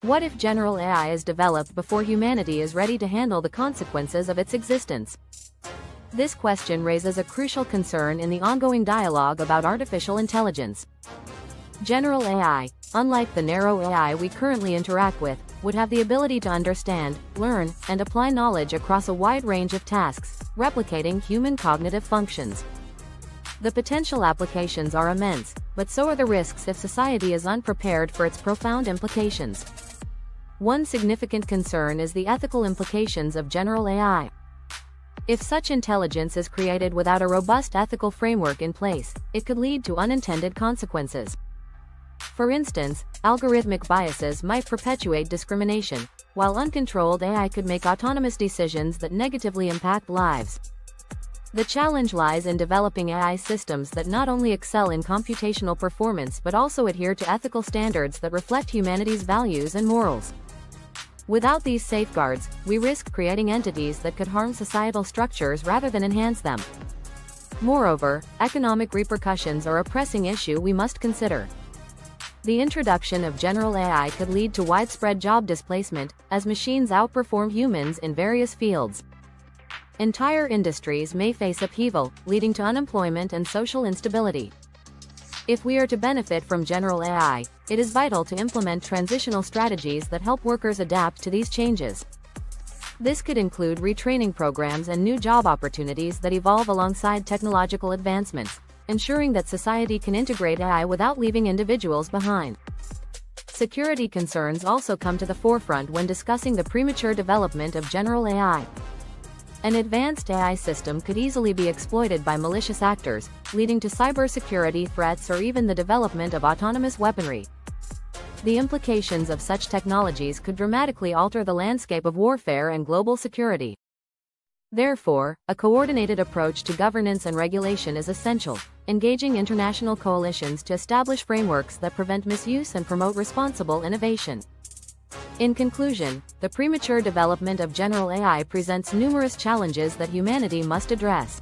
What if general AI is developed before humanity is ready to handle the consequences of its existence? This question raises a crucial concern in the ongoing dialogue about artificial intelligence. General AI, unlike the narrow AI we currently interact with, would have the ability to understand, learn, and apply knowledge across a wide range of tasks, replicating human cognitive functions. The potential applications are immense, but so are the risks if society is unprepared for its profound implications. One significant concern is the ethical implications of general AI. If such intelligence is created without a robust ethical framework in place, it could lead to unintended consequences. For instance, algorithmic biases might perpetuate discrimination, while uncontrolled AI could make autonomous decisions that negatively impact lives. The challenge lies in developing AI systems that not only excel in computational performance but also adhere to ethical standards that reflect humanity's values and morals. Without these safeguards, we risk creating entities that could harm societal structures rather than enhance them. Moreover, economic repercussions are a pressing issue we must consider. The introduction of general AI could lead to widespread job displacement, as machines outperform humans in various fields. Entire industries may face upheaval, leading to unemployment and social instability. If we are to benefit from general AI, it is vital to implement transitional strategies that help workers adapt to these changes. This could include retraining programs and new job opportunities that evolve alongside technological advancements, ensuring that society can integrate AI without leaving individuals behind. Security concerns also come to the forefront when discussing the premature development of general AI. An advanced AI system could easily be exploited by malicious actors, leading to cybersecurity threats or even the development of autonomous weaponry. The implications of such technologies could dramatically alter the landscape of warfare and global security. Therefore, a coordinated approach to governance and regulation is essential, engaging international coalitions to establish frameworks that prevent misuse and promote responsible innovation. In conclusion, the premature development of general AI presents numerous challenges that humanity must address.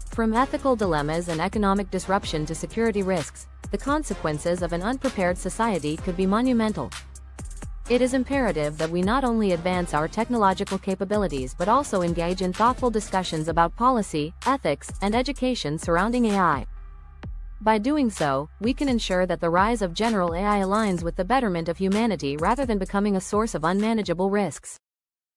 From ethical dilemmas and economic disruption to security risks, the consequences of an unprepared society could be monumental. It is imperative that we not only advance our technological capabilities but also engage in thoughtful discussions about policy, ethics, and education surrounding AI. By doing so, we can ensure that the rise of general AI aligns with the betterment of humanity rather than becoming a source of unmanageable risks.